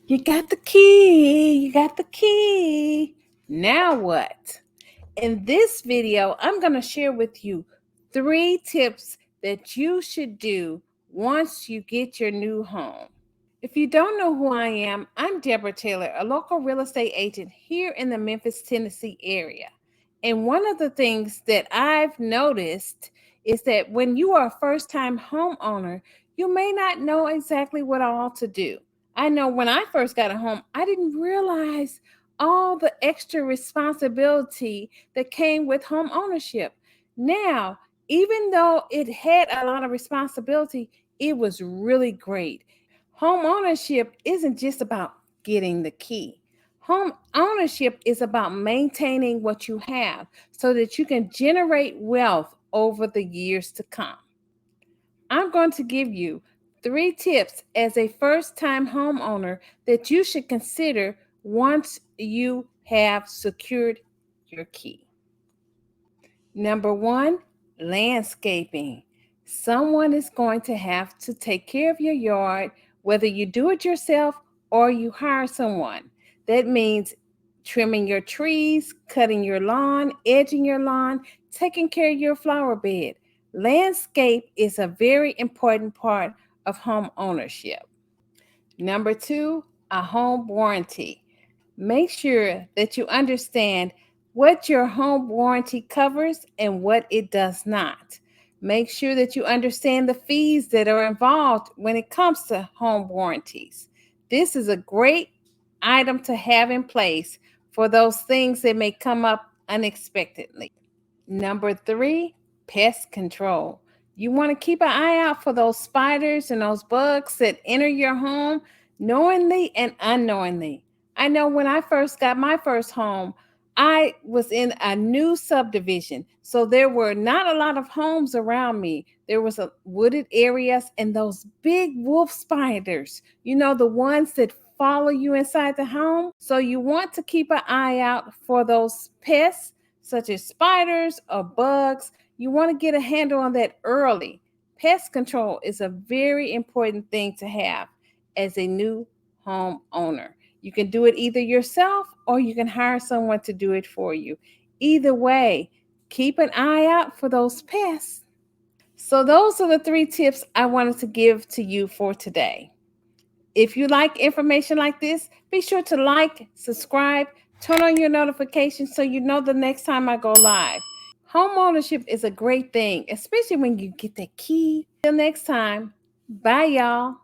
You got the key. You got the key. Now what? In this video, I'm going to share with you 3 tips that you should do once you get your new home. If you don't know who I am, I'm Deborah Taylor, a local real estate agent here in the Memphis, Tennessee area. And one of the things that I've noticed is that when you are a first-time homeowner, you may not know exactly what all to do. I know when I first got a home, I didn't realize all the extra responsibility that came with home ownership. Now, even though it had a lot of responsibility, it was really great. Home ownership isn't just about getting the key. Home ownership is about maintaining what you have so that you can generate wealth over the years to come. I'm going to give you 3 tips as a first-time homeowner that you should consider once you have secured your key. Number 1, landscaping. Someone is going to have to take care of your yard, whether you do it yourself or you hire someone. That means trimming your trees, cutting your lawn, edging your lawn, taking care of your flower bed. Landscape is a very important part of home ownership. Number 2, a home warranty. Make sure that you understand what your home warranty covers and what it does not. Make sure that you understand the fees that are involved when it comes to home warranties. This is a great item to have in place for those things that may come up unexpectedly. Number 3, pest control. You want to keep an eye out for those spiders and those bugs that enter your home knowingly and unknowingly. I know when I first got my first home, I was in a new subdivision. So there were not a lot of homes around me. There was a wooded areas and those big wolf spiders, the ones that follow you inside the home. So you want to keep an eye out for those pests such as spiders or bugs. You want to get a handle on that early. Pest control is a very important thing to have as a new home owner. You can do it either yourself or you can hire someone to do it for you. Either way, keep an eye out for those pests. So those are the 3 tips I wanted to give to you for today. If you like information like this, be sure to like, subscribe, turn on your notifications so you know the next time I go live. Home ownership is a great thing, especially when you get that key. Till next time, bye y'all.